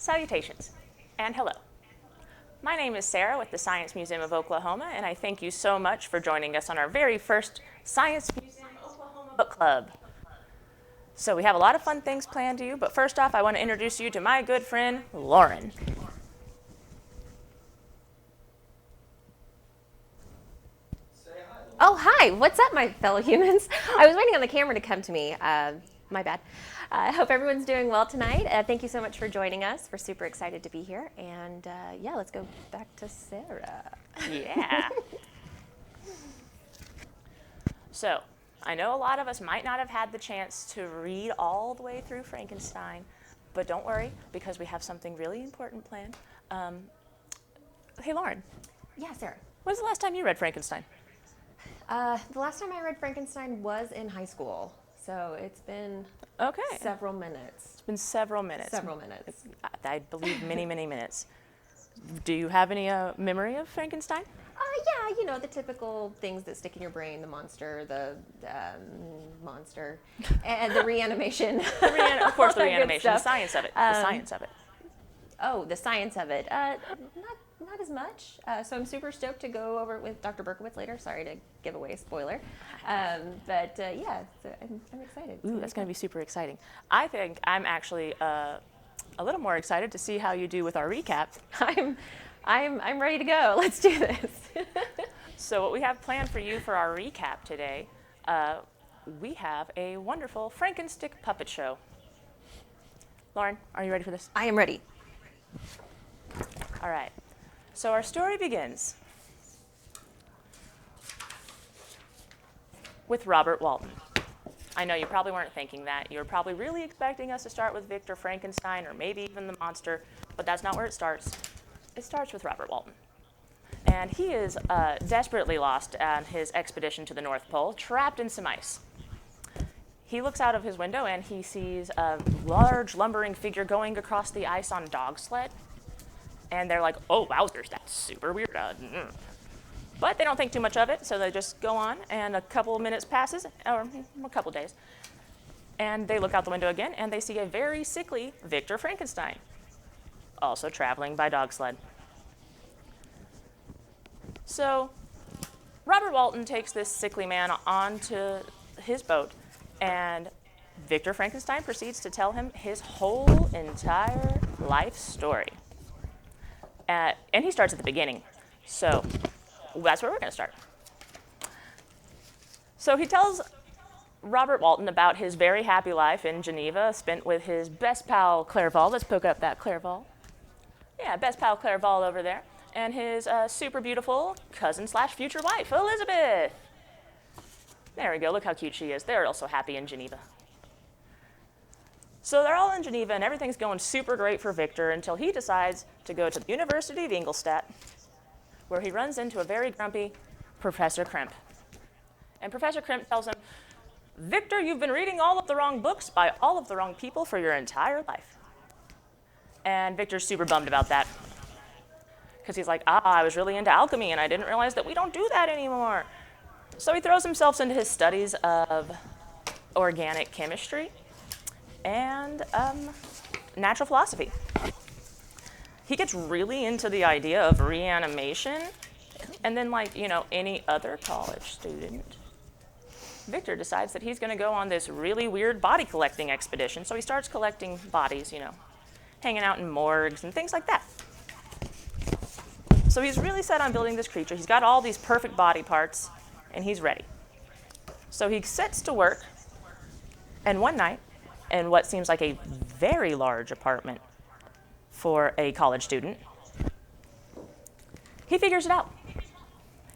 Salutations, and hello. My name is Sarah with the Science Museum of Oklahoma, and I thank you so much for joining us on our very first Science Museum Oklahoma Book Club. So we have a lot of fun things planned to you, but first off, I want to introduce you to my good friend, Lauren. Oh, hi. What's up, my fellow humans? I was waiting on the camera to come to me. My bad. I hope everyone's doing well tonight. Thank you so much for joining us. We're super excited to be here. And yeah, let's go back to Sarah. Yeah. So, I know a lot of us might not have had the chance to read all the way through Frankenstein, but don't worry, because we have something really important planned. Hey, Lauren. Yeah, Sarah. When was the last time you read Frankenstein? The last time I read Frankenstein was in high school. So it's been several minutes. It's been several minutes. Several minutes. I believe many, many minutes. Do you have any memory of Frankenstein? Yeah, you know, the typical things that stick in your brain, the monster, and the reanimation. Of course, the reanimation, the science of it. The science of it. Oh, the science of it. Not as much. So I'm super stoked to go over it with Dr. Berkowitz later. Sorry to give away a spoiler. But yeah, so I'm excited. Ooh, that's going to be super exciting. I think I'm actually a little more excited to see how you do with our recap. I'm ready to go. Let's do this. So what we have planned for you for our recap today, we have a wonderful Frankenstick puppet show. Lauren, are you ready for this? I am ready. All right. So our story begins with Robert Walton. I know you probably weren't thinking that. You were probably really expecting us to start with Victor Frankenstein or maybe even the monster, but that's not where it starts. It starts with Robert Walton. And he is desperately lost on his expedition to the North Pole, trapped in some ice. He looks out of his window and he sees a large lumbering figure going across the ice on a dog sled. And they're like, oh, wowzers, that's super weird. But they don't think too much of it, so they just go on, and a couple of minutes passes, or a couple days, and they look out the window again, and they see a very sickly Victor Frankenstein, also traveling by dog sled. So Robert Walton takes this sickly man onto his boat, and Victor Frankenstein proceeds to tell him his whole entire life story. And he starts at the beginning. So that's where we're going to start. So he tells Robert Walton about his very happy life in Geneva, spent with his best pal, Clerval. Let's poke up that Clerval. Yeah, best pal Clerval over there. And his super beautiful cousin/future wife, Elizabeth. There we go. Look how cute she is. They're also happy in Geneva. So they're all in Geneva, and everything's going super great for Victor until he decides to go to the University of Ingolstadt, where he runs into a very grumpy Professor Krimp. And Professor Krimp tells him, Victor, you've been reading all of the wrong books by all of the wrong people for your entire life. And Victor's super bummed about that, because he's like, I was really into alchemy, and I didn't realize that we don't do that anymore. So he throws himself into his studies of organic chemistry and natural philosophy. He gets really into the idea of reanimation, and then, like, you know, any other college student, Victor decides that he's going to go on this really weird body collecting expedition. So he starts collecting bodies, you know, hanging out in morgues and things like that. So he's really set on building this creature. He's got all these perfect body parts, and he's ready. So he sets to work, and one night, in what seems like a very large apartment for a college student, he figures it out.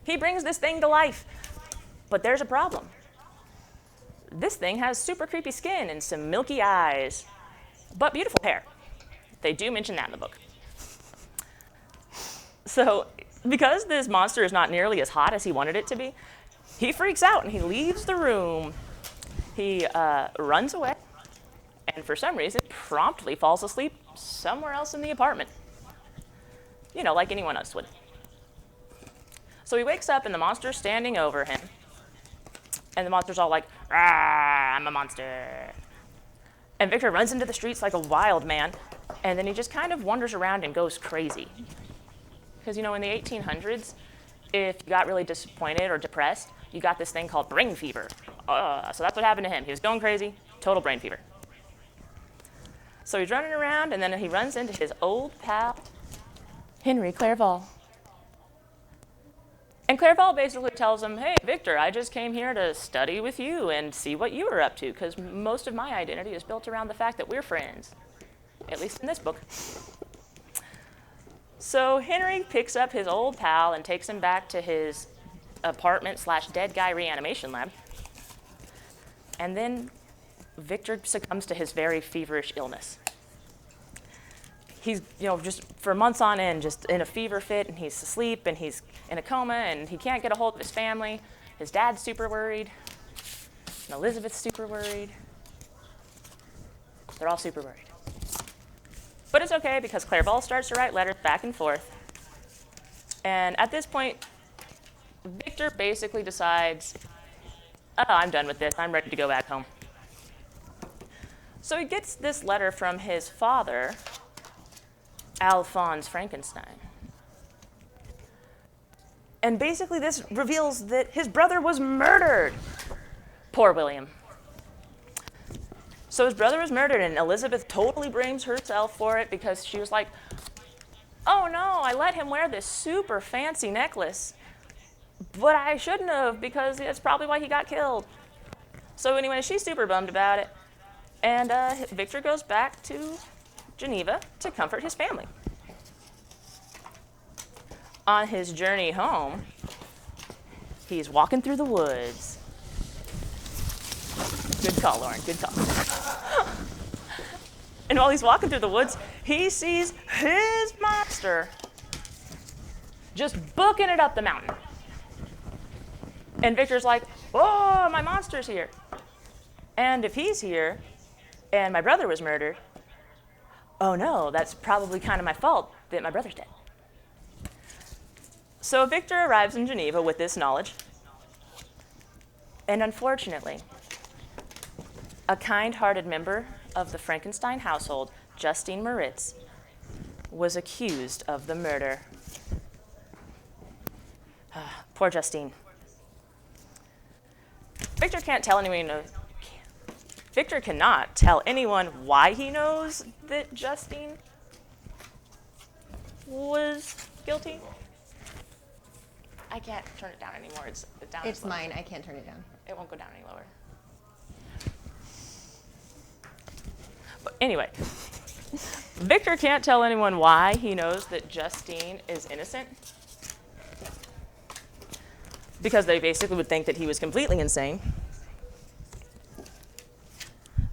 He brings this thing to life, but there's a problem. This thing has super creepy skin and some milky eyes, but beautiful hair. They do mention that in the book. So because this monster is not nearly as hot as he wanted it to be, he freaks out and he leaves the room. He runs away, and for some reason promptly falls asleep somewhere else in the apartment. You know, like anyone else would. So he wakes up and the monster's standing over him. And the monster's all like, "Rah, I'm a monster." And Victor runs into the streets like a wild man. And then he just kind of wanders around and goes crazy. Because, in the 1800s, if you got really disappointed or depressed, you got this thing called brain fever. So that's what happened to him. He was going crazy, total brain fever. So he's running around, and then he runs into his old pal, Henry Clerval. And Clerval basically tells him, hey, Victor, I just came here to study with you and see what you were up to, because most of my identity is built around the fact that we're friends, at least in this book. So Henry picks up his old pal and takes him back to his apartment/dead guy reanimation lab. And then Victor succumbs to his very feverish illness. He's, just for months on end, just in a fever fit, and he's asleep, and he's in a coma, and he can't get a hold of his family. His dad's super worried, and Elizabeth's super worried. They're all super worried. But it's okay, because Clerval starts to write letters back and forth. And at this point, Victor basically decides, oh, I'm done with this. I'm ready to go back home. So he gets this letter from his father, Alphonse Frankenstein. And basically this reveals that his brother was murdered. Poor William. So his brother was murdered, and Elizabeth totally blames herself for it because she was like, oh no, I let him wear this super fancy necklace, but I shouldn't have, because that's probably why he got killed. So anyway, she's super bummed about it. And Victor goes back to Geneva to comfort his family. On his journey home, he's walking through the woods. Good call, Lauren, good call. And while he's walking through the woods, he sees his monster just booking it up the mountain. And Victor's like, oh, my monster's here. And if he's here, and my brother was murdered, oh no, that's probably kind of my fault that my brother's dead. So Victor arrives in Geneva with this knowledge. And unfortunately, a kind-hearted member of the Frankenstein household, Justine Moritz, was accused of the murder. Poor Justine. Victor cannot tell anyone why he knows that Justine was guilty. I can't turn it down anymore. It's down. It's mine. I can't turn it down. It won't go down any lower. But anyway, Victor can't tell anyone why he knows that Justine is innocent, because they basically would think that he was completely insane.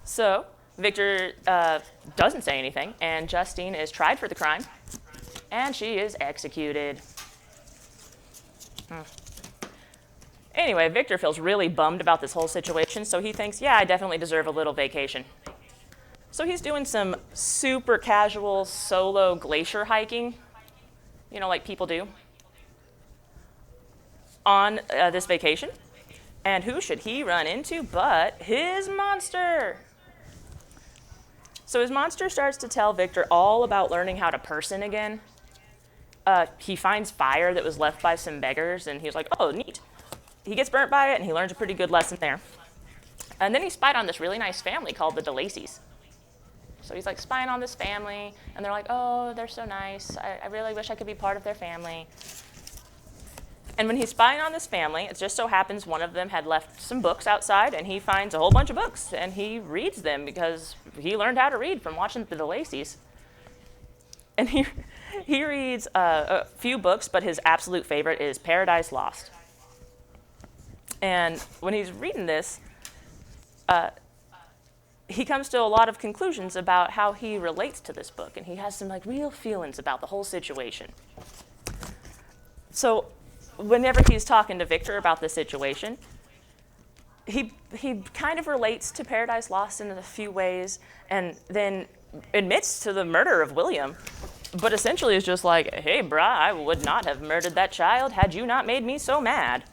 So Victor doesn't say anything, and Justine is tried for the crime, and she is executed. Anyway, Victor feels really bummed about this whole situation, so he thinks, yeah, I definitely deserve a little vacation. So he's doing some super casual solo glacier hiking, like people do, on this vacation. And who should he run into but his monster? So his monster starts to tell Victor all about learning how to person again. He finds fire that was left by some beggars, and he's like, oh, neat. He gets burnt by it, and he learns a pretty good lesson there. And then he spied on this really nice family called the DeLacys. So he's like spying on this family, and they're like, oh, they're so nice. I really wish I could be part of their family. And when he's spying on this family, it just so happens one of them had left some books outside, and he finds a whole bunch of books, and he reads them because he learned how to read from watching the DeLacys. And he reads a few books, but his absolute favorite is Paradise Lost. And when he's reading this, he comes to a lot of conclusions about how he relates to this book, and he has some real feelings about the whole situation. So whenever he's talking to Victor about this situation, he kind of relates to Paradise Lost in a few ways, and then admits to the murder of William, but essentially is just like, hey, brah, I would not have murdered that child had you not made me so mad.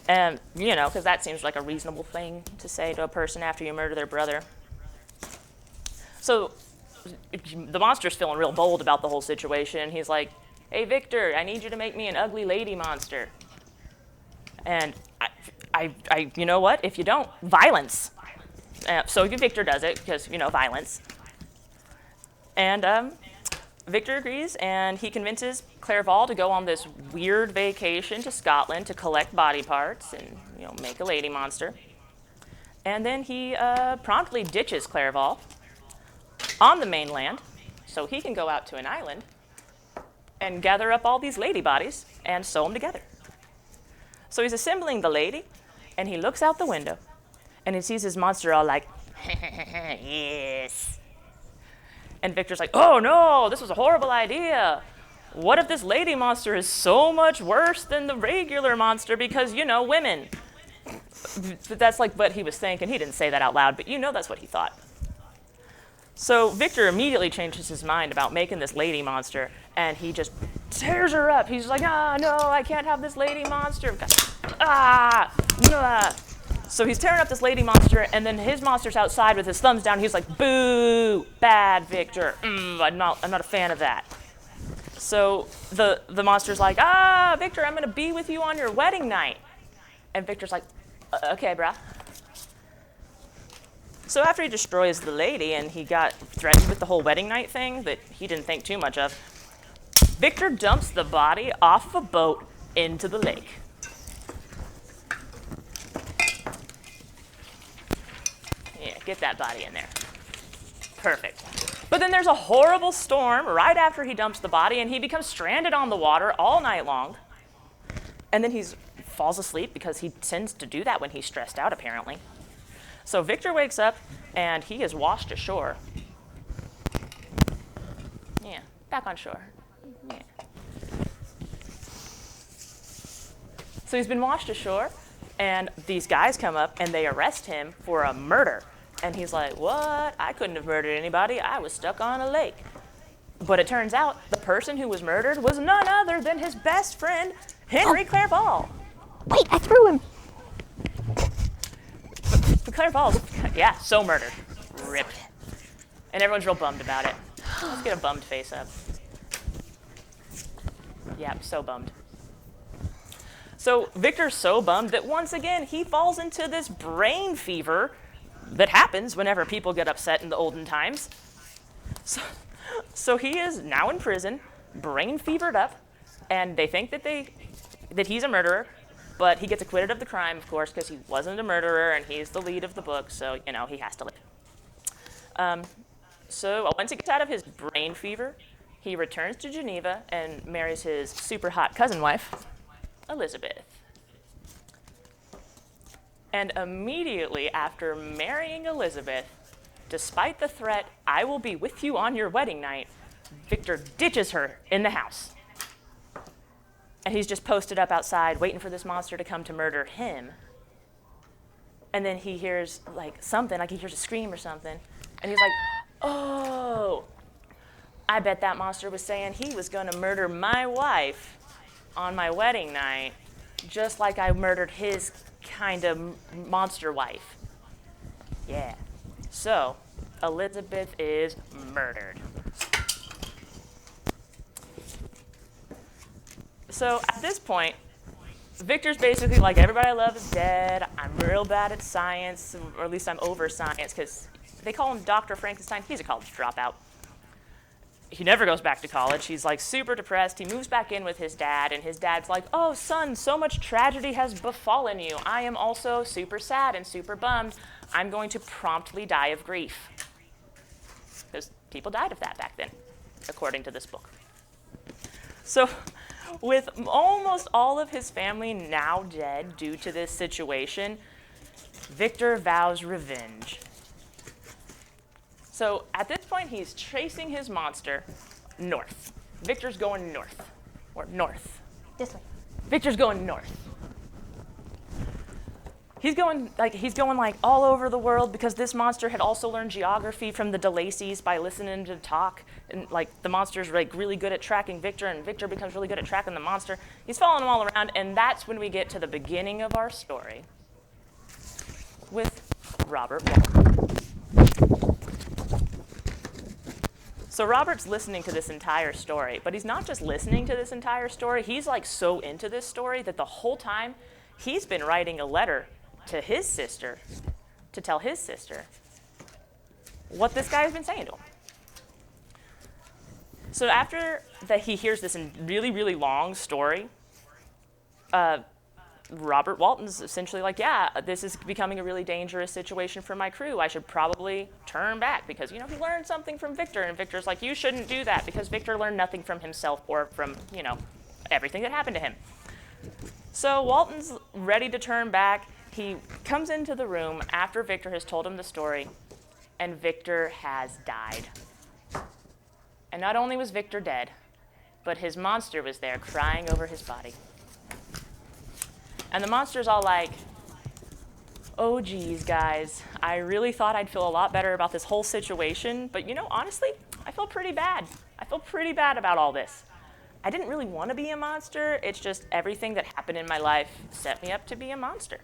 And, because that seems like a reasonable thing to say to a person after you murder their brother. So the monster's feeling real bold about the whole situation. He's like, hey, Victor, I need you to make me an ugly lady monster. And you know what? If you don't, violence. So Victor does it because, violence. And Victor agrees, and he convinces Clerval to go on this weird vacation to Scotland to collect body parts and, make a lady monster. And then he promptly ditches Clerval on the mainland so he can go out to an island and gather up all these lady bodies and sew them together. So he's assembling the lady, and he looks out the window, and he sees his monster all like, yes. And Victor's like, oh no, this was a horrible idea. What if this lady monster is so much worse than the regular monster because, women? That's like what he was thinking. He didn't say that out loud, but that's what he thought. So Victor immediately changes his mind about making this lady monster, and he just tears her up. He's like, no, I can't have this lady monster. So he's tearing up this lady monster, and then his monster's outside with his thumbs down. He's like, boo, bad, Victor. I'm not a fan of that. So the monster's like, Victor, I'm going to be with you on your wedding night. And Victor's like, okay, brah. So after he destroys the lady and he got threatened with the whole wedding night thing that he didn't think too much of, Victor dumps the body off a boat into the lake. Yeah, get that body in there. Perfect. But then there's a horrible storm right after he dumps the body, and he becomes stranded on the water all night long. And then he falls asleep because he tends to do that when he's stressed out, apparently. So Victor wakes up, and he is washed ashore. Yeah, back on shore. Yeah. So he's been washed ashore, and these guys come up, and they arrest him for a murder. And he's like, what? I couldn't have murdered anybody. I was stuck on a lake. But it turns out the person who was murdered was none other than his best friend, Henry Clerval. Wait, I threw him. But Clerval's, so murdered. Rip. And everyone's real bummed about it. Let's get a bummed face up. Yeah, so bummed. So Victor's so bummed that once again he falls into this brain fever that happens whenever people get upset in the olden times. So he is now in prison, brain fevered up, and they think that he's a murderer, but he gets acquitted of the crime, of course, because he wasn't a murderer and he's the lead of the book, so he has to live. So once he gets out of his brain fever, he returns to Geneva and marries his super hot cousin wife, Elizabeth. And immediately after marrying Elizabeth, despite the threat, I will be with you on your wedding night, Victor ditches her in the house. And he's just posted up outside waiting for this monster to come to murder him. And then he hears something, he hears a scream or something. And he's like, oh, I bet that monster was saying he was going to murder my wife on my wedding night, just like I murdered his kind of monster wife. Yeah. So, Elizabeth is murdered. So, at this point, Victor's basically like, everybody I love is dead. I'm real bad at science, or at least I'm over science, because they call him Dr. Frankenstein. He's a college dropout. He never goes back to college. He's super depressed. He moves back in with his dad, and his dad's like, oh, son, so much tragedy has befallen you. I am also super sad and super bummed. I'm going to promptly die of grief. Because people died of that back then, according to this book. So with almost all of his family now dead due to this situation, Victor vows revenge. So at this point, he's chasing his monster north. Victor's going north, or north. This way. Victor's going north. He's going all over the world because this monster had also learned geography from the DeLacy's by listening to talk. And the monster's really good at tracking Victor, and Victor becomes really good at tracking the monster. He's following them all around, and that's when we get to the beginning of our story with Robert Wall. So Robert's listening to this entire story, but he's not just listening to this entire story. He's like so into this story that the whole time he's been writing a letter to his sister to tell his sister what this guy has been saying to him. So after that he hears this really, really long story, Robert Walton's essentially like, yeah, this is becoming a really dangerous situation for my crew. I should probably turn back because, he learned something from Victor. And Victor's like, you shouldn't do that because Victor learned nothing from himself or from, everything that happened to him. So Walton's ready to turn back. He comes into the room after Victor has told him the story, and Victor has died. And not only was Victor dead, but his monster was there crying over his body. And the monster's all like, oh geez, guys, I really thought I'd feel a lot better about this whole situation, but honestly, I feel pretty bad. I feel pretty bad about all this. I didn't really want to be a monster, it's just everything that happened in my life set me up to be a monster.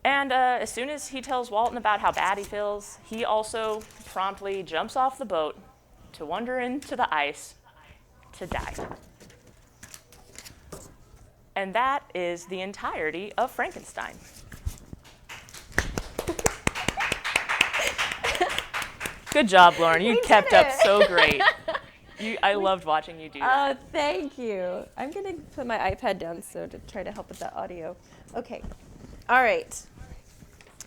And as soon as he tells Walton about how bad he feels, he also promptly jumps off the boat to wander into the ice to die. And that is the entirety of Frankenstein. Good job, Lauren. You kept up so great. I loved watching you do that. Oh, thank you. I'm going to put my iPad down to try to help with that audio. Okay. All right.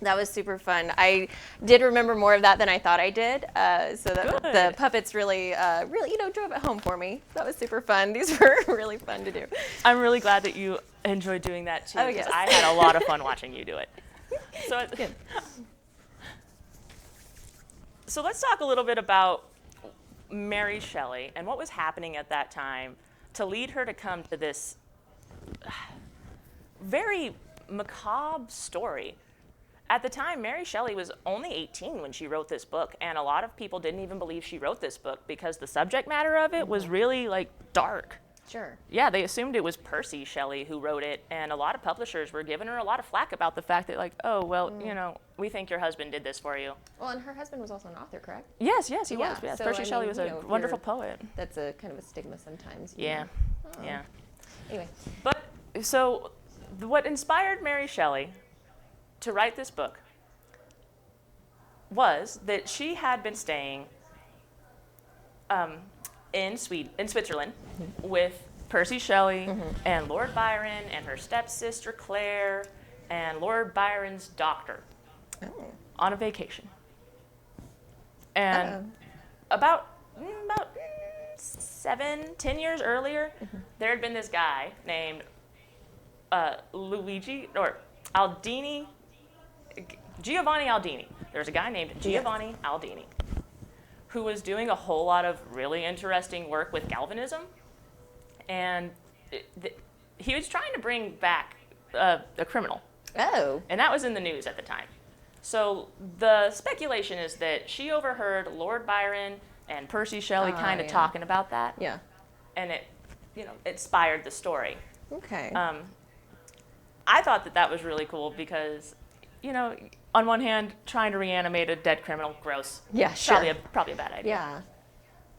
That was super fun. I did remember more of that than I thought I did. So that the puppets really, drove it home for me. That was super fun. These were really fun to do. I'm really glad that you enjoyed doing that too. Oh, yes. I had a lot of fun watching you do it. Good. So let's talk a little bit about Mary Shelley and what was happening at that time to lead her to come to this very macabre story. At the time, Mary Shelley was only 18 when she wrote this book, and a lot of people didn't even believe she wrote this book because the subject matter of it was really dark. Sure. Yeah, they assumed it was Percy Shelley who wrote it, and a lot of publishers were giving her a lot of flack about the fact that we think your husband did this for you. Well, and her husband was also an author, correct? Yes, he was. Yes. So, Percy Shelley was a wonderful poet. That's a kind of a stigma sometimes. Yeah. Anyway. But so what inspired Mary Shelley to write this book was that she had been staying in Switzerland with Percy Shelley and Lord Byron and her stepsister Claire and Lord Byron's doctor on a vacation. And about 10 years earlier, there had been this guy named Giovanni Aldini. There was a guy named Giovanni Aldini who was doing a whole lot of really interesting work with Galvanism. And he was trying to bring back a criminal. Oh. And that was in the news at the time. So the speculation is that she overheard Lord Byron and Percy Shelley kind of talking about that. Yeah. And it, inspired the story. Okay. I thought that was really cool because, on one hand, trying to reanimate a dead criminal, gross. Yeah, sure. Probably a bad idea. Yeah.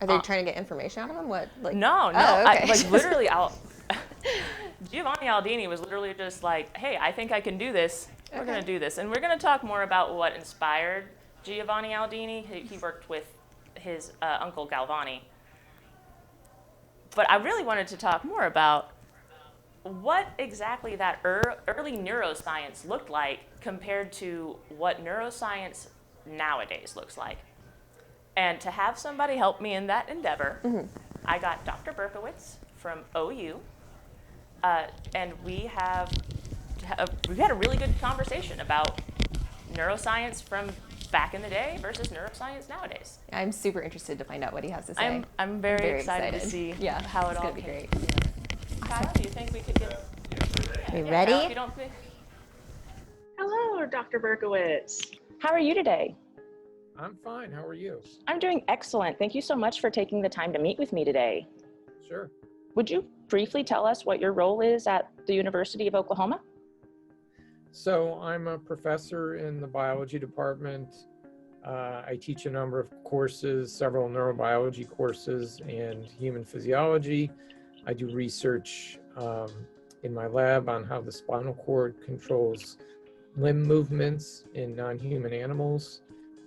Are they trying to get information out of him? What? No. Oh, okay. Literally, Giovanni Aldini was literally just like, hey, I think I can do this. We're going to do this. And we're going to talk more about what inspired Giovanni Aldini. He worked with his uncle Galvani. But I really wanted to talk more about what exactly that early neuroscience looked like compared to what neuroscience nowadays looks like. And to have somebody help me in that endeavor, I got Dr. Berkowitz from OU, and we had a really good conversation about neuroscience from back in the day versus neuroscience nowadays. I'm super interested to find out what he has to say. I'm very excited to see how it all be great. Kyle, do you think we could get... Are you ready? Kyle, if you don't think... Hello, Dr. Berkowitz. How are you today? I'm fine. How are you? I'm doing excellent. Thank you so much for taking the time to meet with me today. Sure. Would you briefly tell us what your role is at the University of Oklahoma? So I'm a professor in the biology department. I teach a number of courses, several neurobiology courses and human physiology. I do research in my lab on how the spinal cord controls limb movements in non-human animals.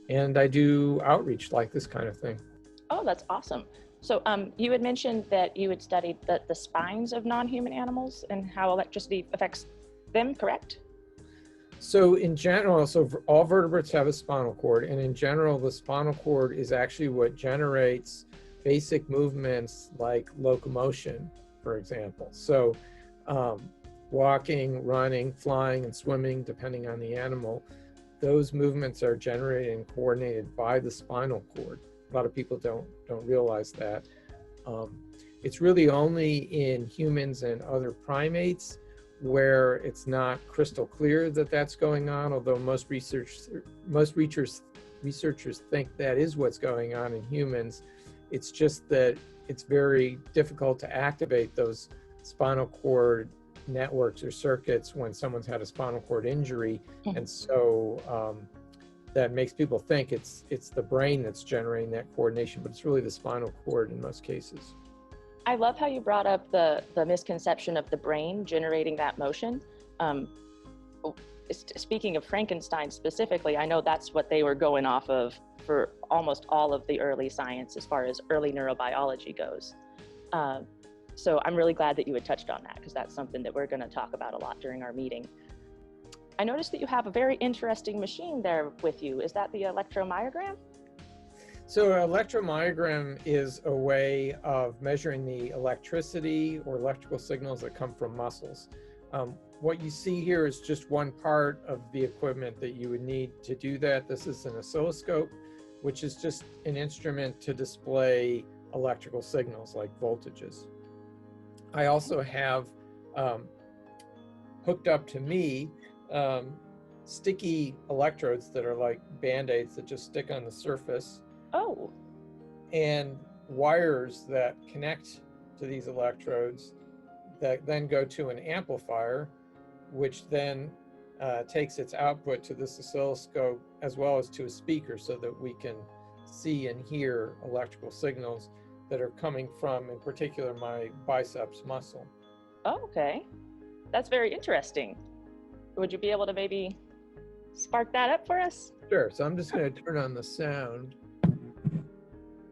And I do outreach like this kind of thing. Oh, that's awesome. So you had mentioned that you had studied the spines of non-human animals and how electricity affects them, correct? So in general, all vertebrates have a spinal cord, and in general, the spinal cord is actually what generates basic movements like locomotion, for example. So walking, running, flying, and swimming, depending on the animal, those movements are generated and coordinated by the spinal cord. A lot of people don't realize that. It's really only in humans and other primates where it's not crystal clear that that's going on, although most researchers think that is what's going on in humans. It's just that it's very difficult to activate those spinal cord networks or circuits when someone's had a spinal cord injury. And so that makes people think it's the brain that's generating that coordination, but it's really the spinal cord in most cases. I love how you brought up the misconception of the brain generating that motion. Speaking of Frankenstein specifically, I know that's what they were going off of for almost all of the early science as far as early neurobiology goes. So I'm really glad that you had touched on that, because that's something that we're going to talk about a lot during our meeting. I noticed that you have a very interesting machine there with you. Is that the electromyogram? So an electromyogram is a way of measuring the electricity or electrical signals that come from muscles. What you see here is just one part of the equipment that you would need to do that. This is an oscilloscope, which is just an instrument to display electrical signals like voltages. I also have hooked up to me sticky electrodes that are like Band-Aids that just stick on the surface. Oh. And wires that connect to these electrodes that then go to an amplifier, which then takes its output to this oscilloscope as well as to a speaker, so that we can see and hear electrical signals that are coming from, in particular, my biceps muscle. Oh, okay. That's very interesting. Would you be able to maybe spark that up for us? Sure. So I'm just going to turn on the sound.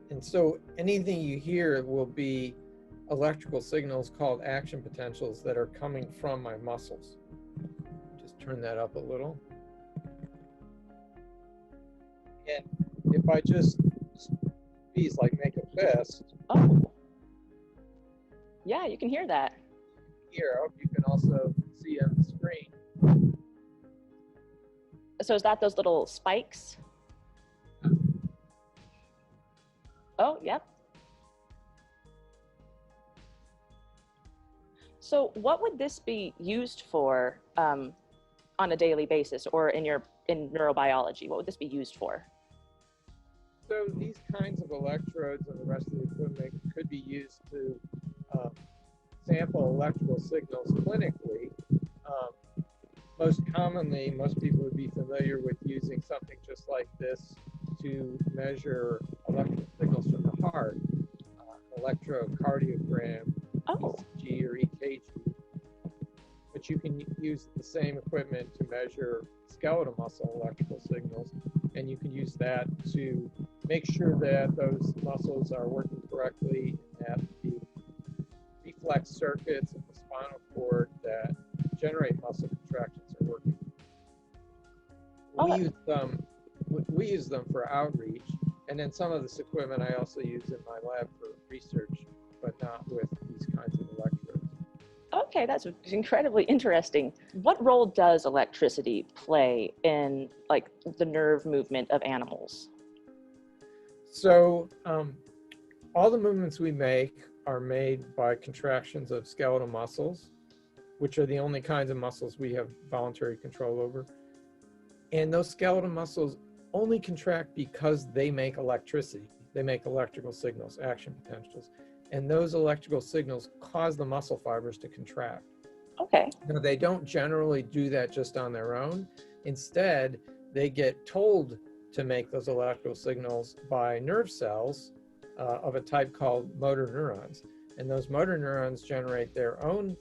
And so anything you hear will be electrical signals called action potentials that are coming from my muscles. Just turn that up a little. And if I just squeeze, like make a fist. Oh. Yeah, you can hear that. Here, I hope you can also see on the screen. So is that those little spikes? Oh, yep. So what would this be used for on a daily basis, or in neurobiology? What would this be used for? So these kinds of electrodes and the rest of the equipment could be used to sample electrical signals clinically. Most commonly, most people would be familiar with using something just like this to measure electrical signals from the heart, electrocardiogram, Oh. ECG or EKG. But you can use the same equipment to measure skeletal muscle electrical signals, and you can use that to make sure that those muscles are working correctly, and that the reflex circuits in the spinal cord that generate muscle contractions are working. We use them for outreach, and then some of this equipment I also use in my lab for research, but not with these kinds of electrodes. Okay, that's incredibly interesting. What role does electricity play in like the nerve movement of animals? So all the movements we make are made by contractions of skeletal muscles, which are the only kinds of muscles we have voluntary control over. And those skeletal muscles only contract because they make electricity. They make electrical signals, action potentials. And those electrical signals cause the muscle fibers to contract. Okay. Now, they don't generally do that just on their own. Instead, they get told to make those electrical signals by nerve cells of a type called motor neurons. And those motor neurons generate their own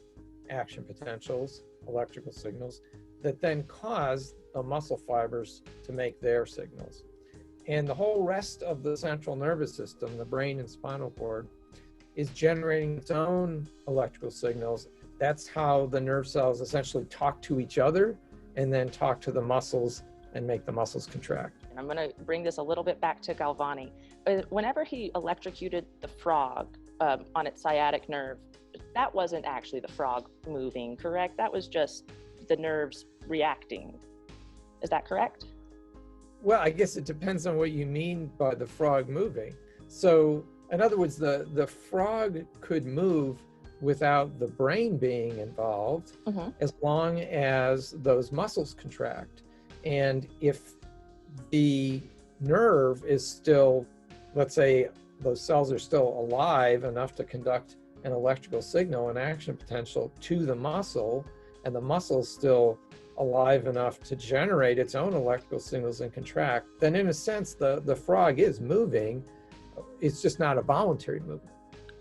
action potentials, electrical signals, that then cause the muscle fibers to make their signals. And the whole rest of the central nervous system, the brain and spinal cord, is generating its own electrical signals. That's how the nerve cells essentially talk to each other and then talk to the muscles and make the muscles contract. And I'm going to bring this a little bit back to Galvani. Whenever he electrocuted the frog on its sciatic nerve, that wasn't actually the frog moving, correct? That was just the nerves reacting. Is that correct? Well, I guess it depends on what you mean by the frog moving. So, in other words, the frog could move without the brain being involved, as long as those muscles contract. And if the nerve is still, let's say those cells are still alive enough to conduct an electrical signal, an action potential to the muscle, and the muscle is still alive enough to generate its own electrical signals and contract, then in a sense, the frog is moving. It's just not a voluntary movement.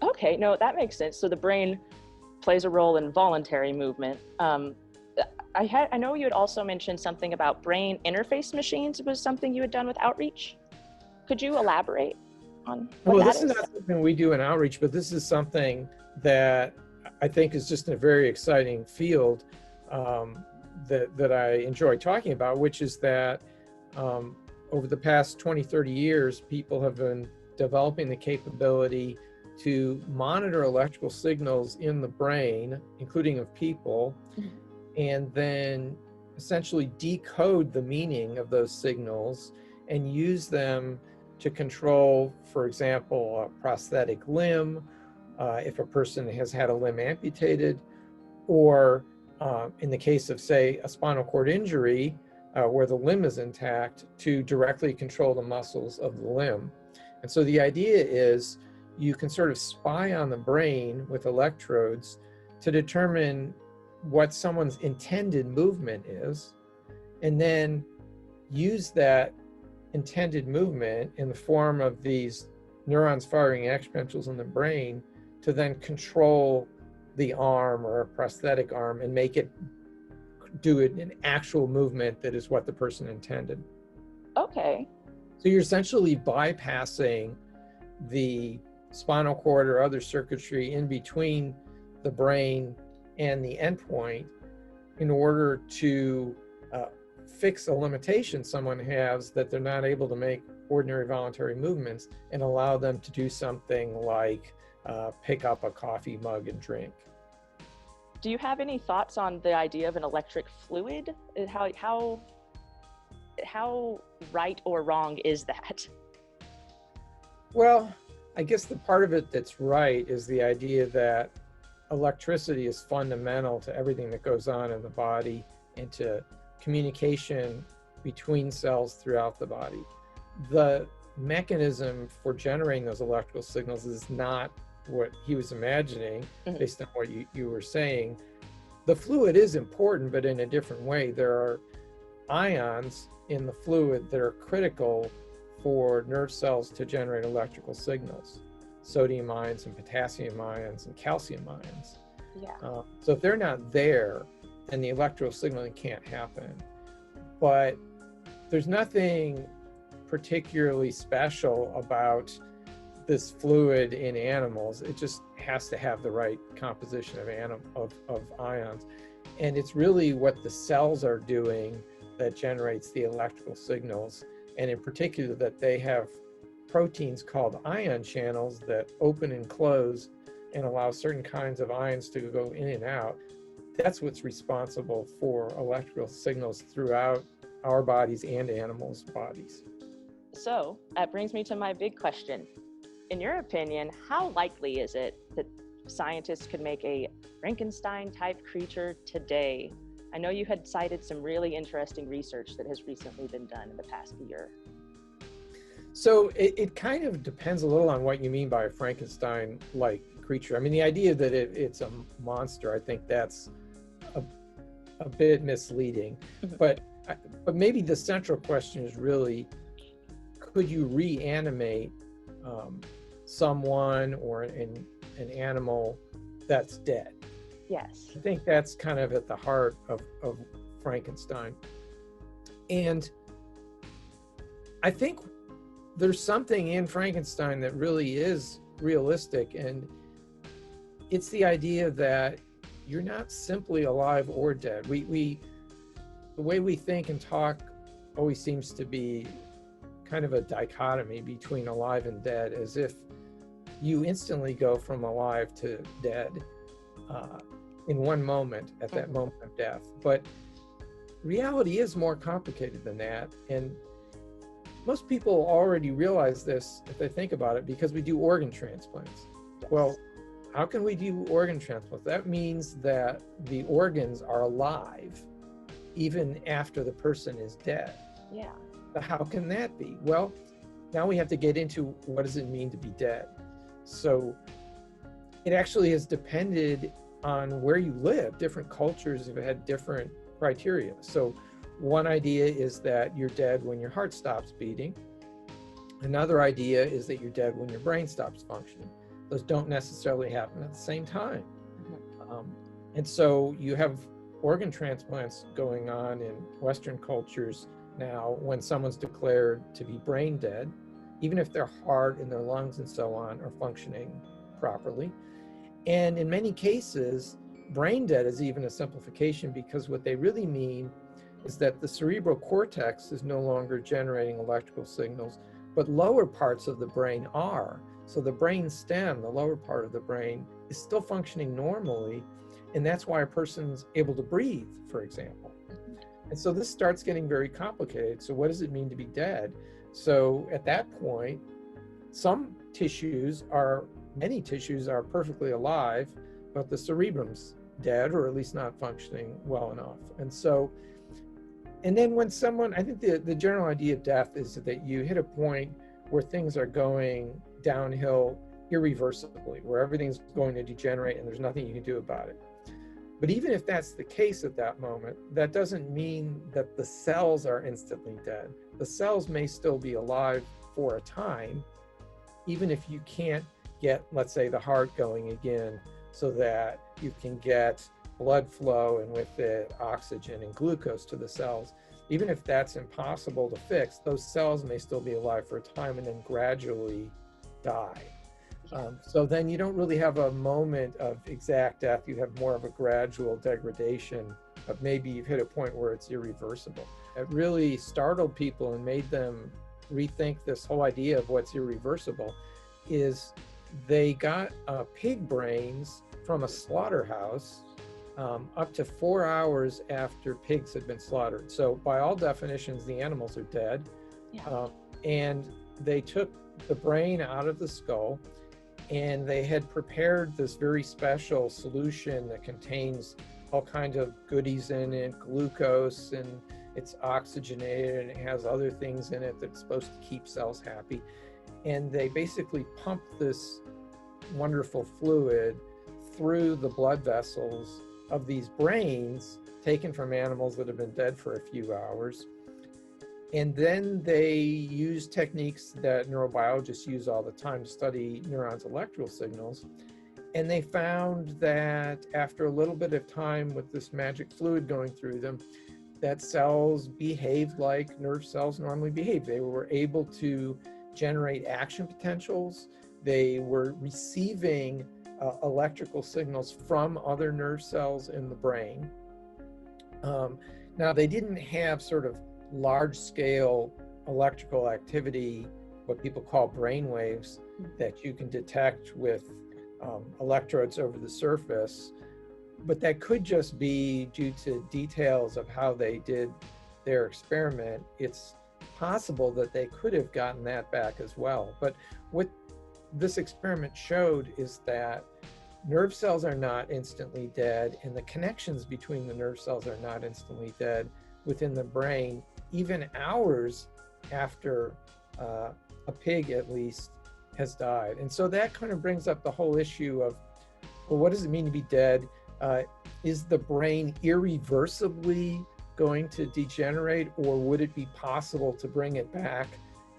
Okay, no, that makes sense. So the brain plays a role in voluntary movement. I know you had also mentioned something about brain interface machines was something you had done with outreach. Could you elaborate on what that is? Well, this is not something we do in outreach, but this is something that I think is just a very exciting field that I enjoy talking about, which is that over the past 20, 30 years, people have been developing the capability to monitor electrical signals in the brain, including of people, and then essentially decode the meaning of those signals and use them to control, for example, a prosthetic limb, if a person has had a limb amputated, or in the case of, say, a spinal cord injury, where the limb is intact, to directly control the muscles of the limb. And so the idea is you can sort of spy on the brain with electrodes to determine what someone's intended movement is, and then use that intended movement in the form of these neurons firing action potentials in the brain to then control the arm or a prosthetic arm and make it do an actual movement that is what the person intended. Okay. So you're essentially bypassing the spinal cord or other circuitry in between the brain and the endpoint in order to fix a limitation someone has that they're not able to make ordinary voluntary movements, and allow them to do something like pick up a coffee mug and drink. Do you have any thoughts on the idea of an electric fluid? How right or wrong is that? Well, I guess the part of it that's right is the idea that electricity is fundamental to everything that goes on in the body and to communication between cells throughout the body. The mechanism for generating those electrical signals is not what he was imagining, based on what you were saying. The fluid is important, but in a different way. There are ions in the fluid that are critical for nerve cells to generate electrical signals: sodium ions and potassium ions and calcium ions. Yeah. So if they're not there, then the electrical signaling can't happen. But there's nothing particularly special about this fluid in animals. It just has to have the right composition of ions. And it's really what the cells are doing that generates the electrical signals. And in particular, that they have proteins called ion channels that open and close and allow certain kinds of ions to go in and out. That's what's responsible for electrical signals throughout our bodies and animals' bodies. So that brings me to my big question. In your opinion, how likely is it that scientists could make a Frankenstein type creature today? I know you had cited some really interesting research that has recently been done in the past year. So it kind of depends a little on what you mean by a Frankenstein-like creature. I mean, the idea that it's a monster, I think that's a bit misleading. But maybe the central question is really, could you reanimate someone or an animal that's dead? Yes. I think that's kind of at the heart of Frankenstein. And I think there's something in Frankenstein that really is realistic, and it's the idea that you're not simply alive or dead. The way we think and talk always seems to be kind of a dichotomy between alive and dead, as if you instantly go from alive to dead in one moment, at that moment of death. But reality is more complicated than that, and most people already realize this if they think about it, because we do organ transplants. Well, how can we do organ transplants? That means that the organs are alive even after the person is dead. Yeah. So how can that be? Well, now we have to get into what does it mean to be dead. So it actually has depended on where you live. Different cultures have had different criteria. So one idea is that you're dead when your heart stops beating. Another idea is that you're dead when your brain stops functioning. Those don't necessarily happen at the same time. And so you have organ transplants going on in Western cultures now when someone's declared to be brain dead, even if their heart and their lungs and so on are functioning properly. And in many cases, brain dead is even a simplification, because what they really mean is that the cerebral cortex is no longer generating electrical signals, but lower parts of the brain are. So the brain stem, the lower part of the brain, is still functioning normally, and that's why a person's able to breathe, for example. And so this starts getting very complicated. So what does it mean to be dead? So at that point, many tissues are perfectly alive, but the cerebrum's dead, or at least not functioning well enough. And then when someone, I think the general idea of death is that you hit a point where things are going downhill irreversibly, where everything's going to degenerate and there's nothing you can do about it. But even if that's the case at that moment, that doesn't mean that the cells are instantly dead. The cells may still be alive for a time, even if you can't get, let's say, the heart going again, so that you can get blood flow and with it oxygen and glucose to the cells. Even if that's impossible to fix, those cells may still be alive for a time and then gradually die. So then you don't really have a moment of exact death. You have more of a gradual degradation of maybe you've hit a point where it's irreversible. It really startled people and made them rethink this whole idea of what's irreversible. Is they got pig brains from a slaughterhouse up to 4 hours after pigs had been slaughtered. So by all definitions, the animals are dead. Yeah. And they took the brain out of the skull, and they had prepared this very special solution that contains all kinds of goodies in it, glucose, and it's oxygenated, and it has other things in it that's supposed to keep cells happy. And they basically pumped this wonderful fluid through the blood vessels of these brains taken from animals that have been dead for a few hours. And then they used techniques that neurobiologists use all the time to study neurons' electrical signals. And they found that after a little bit of time with this magic fluid going through them, that cells behaved like nerve cells normally behave. They were able to generate action potentials. They were receiving electrical signals from other nerve cells in the brain. Now, they didn't have sort of large-scale electrical activity, what people call brain waves, that you can detect with electrodes over the surface, but that could just be due to details of how they did their experiment. It's possible that they could have gotten that back as well. But what this experiment showed is that nerve cells are not instantly dead, and the connections between the nerve cells are not instantly dead within the brain, even hours after a pig at least has died. And so that kind of brings up the whole issue of, well, what does it mean to be dead? Is the brain irreversibly going to degenerate, or would it be possible to bring it back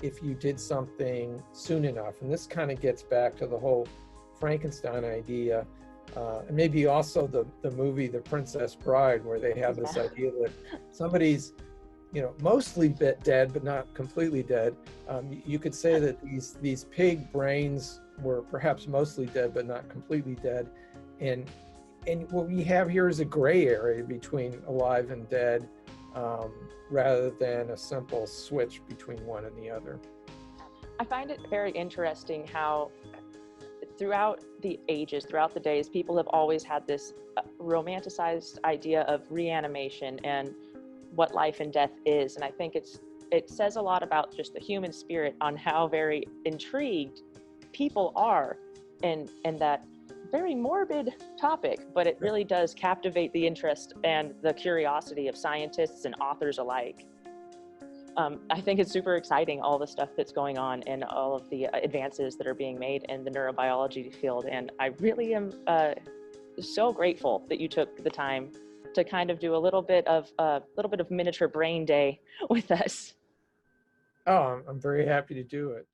if you did something soon enough. And this kind of gets back to the whole Frankenstein idea, and maybe also the movie The Princess Bride, where they have this idea that somebody's, mostly dead, but not completely dead. You could say that these pig brains were perhaps mostly dead, but not completely dead. And what we have here is a gray area between alive and dead, rather than a simple switch between one and the other. I find it very interesting how throughout the ages, throughout the days, people have always had this romanticized idea of reanimation and what life and death is. And I think it says a lot about just the human spirit on how very intrigued people are in that very morbid topic, but it really does captivate the interest and the curiosity of scientists and authors alike. I think it's super exciting, all the stuff that's going on and all of the advances that are being made in the neurobiology field. And I really am so grateful that you took the time to kind of do a little bit of miniature brain day with us. Oh, I'm very happy to do it.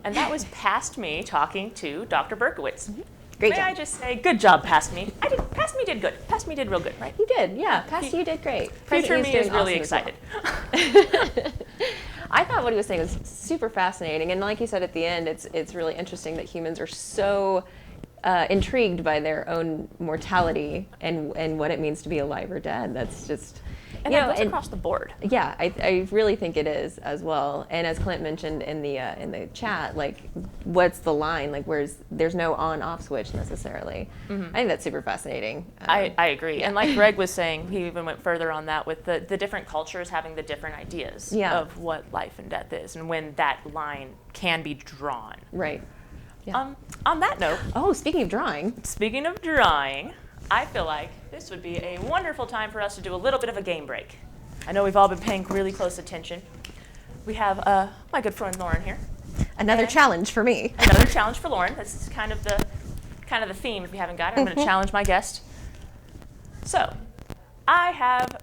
And that was Past Me talking to Dr. Berkowitz. Great May job. I just say, good job, Past Me. Past Me did good. Past Me did real good, right? You did, yeah. Past you did great. Future Present me you's is doing really awesome as excited. well. I thought what he was saying was super fascinating, and like you said at the end, it's really interesting that humans are so intrigued by their own mortality and what it means to be alive or dead. That's just, And that goes across the board. Yeah, I really think it is as well. And as Clint mentioned in the chat, like, what's the line? Like, there's no on-off switch necessarily. I think that's super fascinating. I agree. And like Greg was saying, he even went further on that with the different cultures having the different ideas of what life and death is and when that line can be drawn. Right. Yeah. On that note, Speaking of drawing, I feel like this would be a wonderful time for us to do a little bit of a game break. I know we've all been paying really close attention. We have my good friend Lauren here. another challenge for me. Another challenge for Lauren. This is kind of the theme. If you haven't got it, I'm going to challenge my guest. So, I have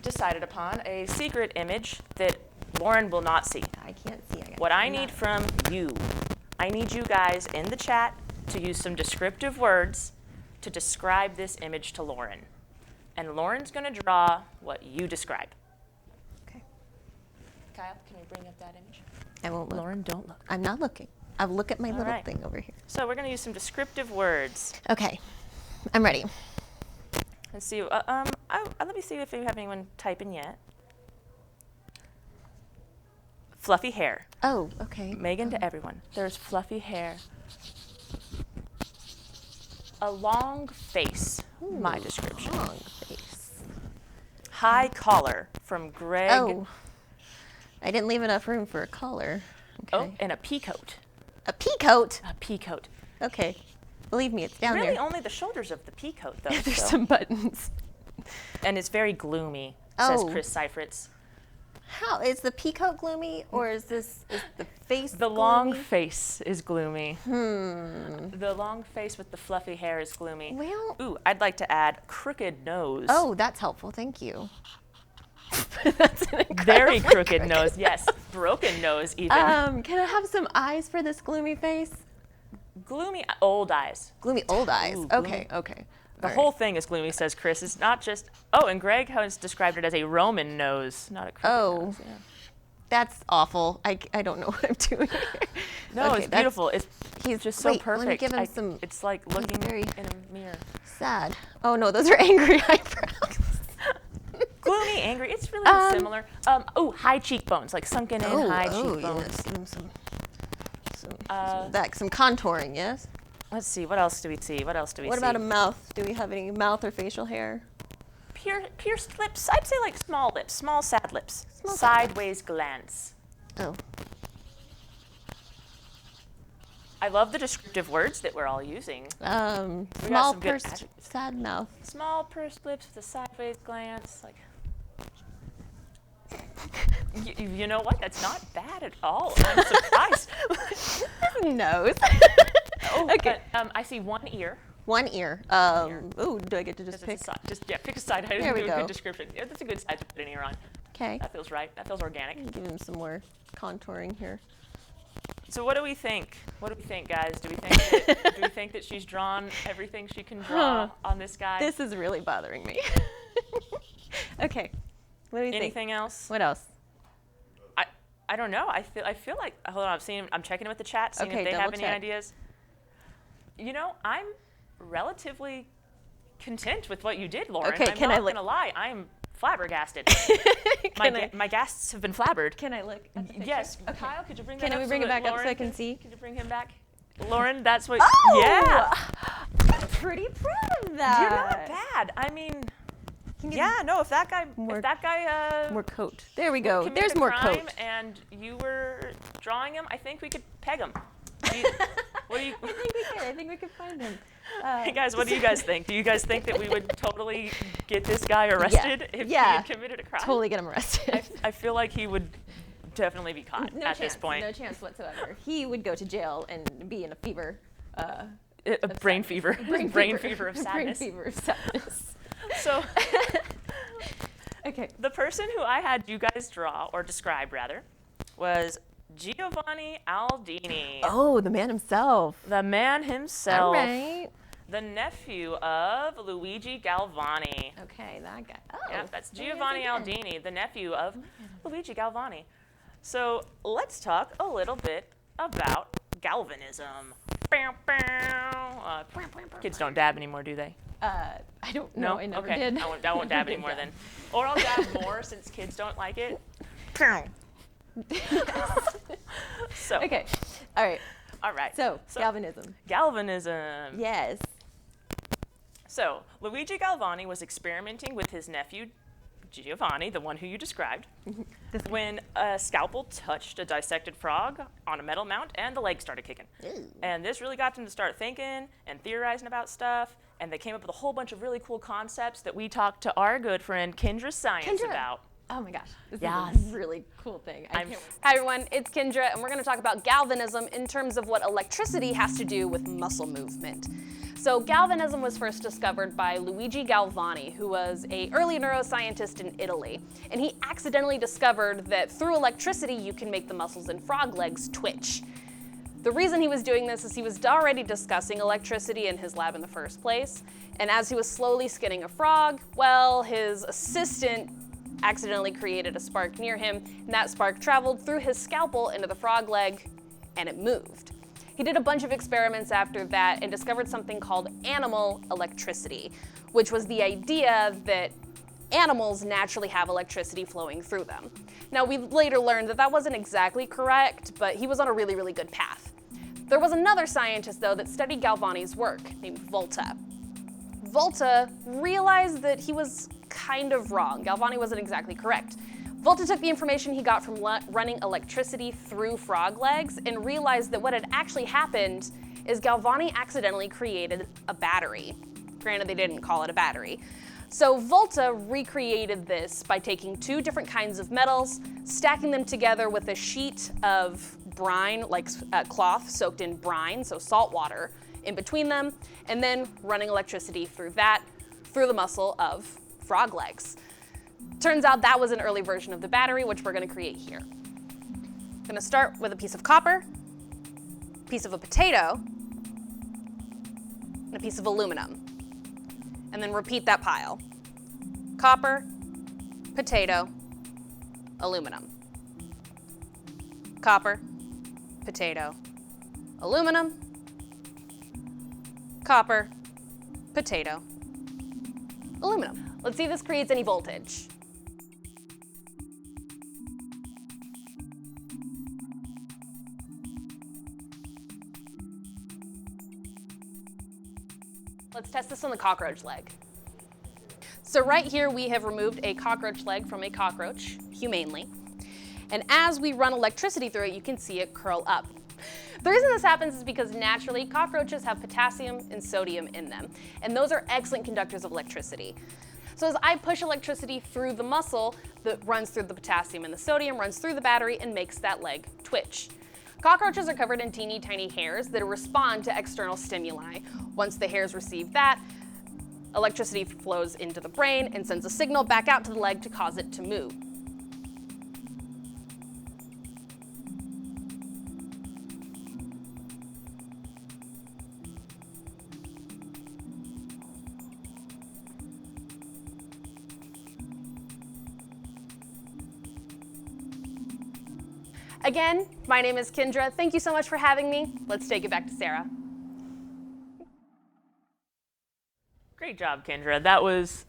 decided upon a secret image that Lauren will not see. I can't see. What I need from you, I need you guys in the chat to use some descriptive words to describe this image to Lauren. And Lauren's going to draw what you describe. Okay. Kyle, can you bring up that image? I won't look. Lauren, don't look. I'm not looking. I'll look at my little right. thing over here. So we're going to use some descriptive words. Okay. I'm ready. Let's see. Let me see if you have anyone typing yet. Fluffy hair. Oh, okay. Megan to everyone. There's fluffy hair. A long face. My description. Long face. High collar from Greg. Oh. I didn't leave enough room for a collar. Okay. Oh, and a pea coat. A pea coat? A pea coat. Okay. Believe me, it's down Really there. only the shoulders of the pea coat, though. There's so. some buttons. And it's very gloomy, Oh. says Chris Seifritz. How is the pea coat gloomy, or is the face The gloomy? long face is gloomy. Hmm. The long face with the fluffy hair is gloomy. Well. Ooh, I'd like to add crooked nose. Oh, that's helpful. Thank you. That's an Very incredibly crooked nose, yes. Broken nose, even. Can I have some eyes for this gloomy face? Gloomy old eyes. Gloomy old eyes. Ooh, Okay, okay. The whole thing is gloomy, says Chris. It's not just. Oh, and Greg has described it as a Roman nose, not a crooked nose. Yeah. That's awful. I don't know what I'm doing here. No, Okay, it's beautiful. He's just so wait, perfect. let me give him some. It's like looking very- in a mirror. Sad. Oh no, those are angry eyebrows. Gloomy, angry. It's really similar. High cheekbones, like sunken in high cheekbones. Yes. Give him some contouring, yes? Let's see. What else do we see? What about a mouth? Do we have any mouth or facial hair? Pierced lips. I'd say like small lips, small sad lips. Small sad lips. Sideways glance. Oh. I love the descriptive words that we're all using. Small some good pursed adjectives. sad mouth. Small pursed lips with a sideways glance. Like. You know what? That's not bad at all. I'm surprised. Nose. Okay. I see one ear. One ear. Ooh, do I get to just pick? Pick a side. I There didn't we do a go. good description. Yeah, that's a good side to put an ear on. Okay. That feels right. That feels organic. Give him some more contouring here. So what do we think? What do we think, guys? Do we think that she's drawn everything she can draw on this guy? This is really bothering me. Okay. What do you think? Anything else? What else? I don't know. I feel like, hold on, I'm checking with the chat, seeing Okay, if they have double any check. ideas. You know, I'm relatively content with what you did, Lauren. Okay, I'm can I not look- gonna lie, I'm flabbergasted. Can my guests have been flabbered. Can I look at the picture? Yes, Okay. Kyle, could you bring Can that up? we bring it back up so Lauren I can see? Could you bring him back? Lauren, that's what. Oh! Yeah. I'm pretty proud of that. You're not bad. I mean, Can you yeah, no. If that guy, more- more coat. There we go. committed There's a more crime coat. and you were drawing him, I think we could peg him. What do you? I think we could find him. Hey guys, what do you guys think? Do you guys think that we would totally get this guy arrested if he had committed a crime? Totally get him arrested. I feel like he would definitely be caught at this point. No chance whatsoever. He would go to jail and be in a fever. A brain fever. Brain fever of sadness. Brain fever of sadness. So Okay. the person who I had you guys draw, or describe rather, was Giovanni Aldini. Oh, the man himself. The man himself. All right. The nephew of Luigi Galvani. Okay, that guy. Oh. Yeah, that's there he is Giovanni again. Aldini, the nephew of Luigi Galvani. So let's talk a little bit about galvanism. Kids don't dab anymore, do they? I don't know. I never okay. did. I won't dab anymore then. Or I'll dab more since kids don't like it. So, Okay. All right. all right. So, galvanism. Galvanism. Yes. So, Luigi Galvani was experimenting with his nephew, Giovanni, the one who you described, This one. when a scalpel touched a dissected frog on a metal mount and the leg started kicking. Ooh. And this really got them to start thinking and theorizing about stuff, and they came up with a whole bunch of really cool concepts that we talked to our good friend Kendra Science Kendra. about. Oh my gosh. This Yes. is a really cool thing. I I'm- can't wait. Hi everyone, it's Kendra, and we're going to talk about galvanism in terms of what electricity has to do with muscle movement. So galvanism was first discovered by Luigi Galvani, who was an early neuroscientist in Italy. And he accidentally discovered that through electricity you can make the muscles in frog legs twitch. The reason he was doing this is he was already discussing electricity in his lab in the first place. And as he was slowly skinning a frog, well, his assistant accidentally created a spark near him, and that spark traveled through his scalpel into the frog leg, and it moved. He did a bunch of experiments after that and discovered something called animal electricity, which was the idea that animals naturally have electricity flowing through them. Now, we later learned that that wasn't exactly correct, but he was on a really, really good path. There was another scientist, though, that studied Galvani's work named Volta. Volta realized that he was kind of wrong. Galvani wasn't exactly correct. Volta took the information he got from running electricity through frog legs and realized that what had actually happened is Galvani accidentally created a battery. Granted, they didn't call it a battery. So Volta recreated this by taking two different kinds of metals, stacking them together with a sheet of brine, like cloth soaked in brine, so salt water, in between them, and then running electricity through that, through the muscle of frog legs. Turns out that was an early version of the battery, which we're going to create here. I'm going to start with a piece of copper, a piece of a potato, and a piece of aluminum. And then repeat that pile. Copper, potato, aluminum. Copper, potato, aluminum. Copper, potato, aluminum. Let's see if this creates any voltage. Let's test this on the cockroach leg. So right here we have removed a cockroach leg from a cockroach, humanely. And as we run electricity through it, you can see it curl up. The reason this happens is because naturally cockroaches have potassium and sodium in them, and those are excellent conductors of electricity. So as I push electricity through the muscle that runs through the potassium and the sodium, runs through the battery and makes that leg twitch. Cockroaches are covered in teeny tiny hairs that respond to external stimuli. Once the hairs receive that, electricity flows into the brain and sends a signal back out to the leg to cause it to move. Again, my name is Kendra. Thank you so much for having me. Let's take it back to Sarah. Great job, Kendra. That was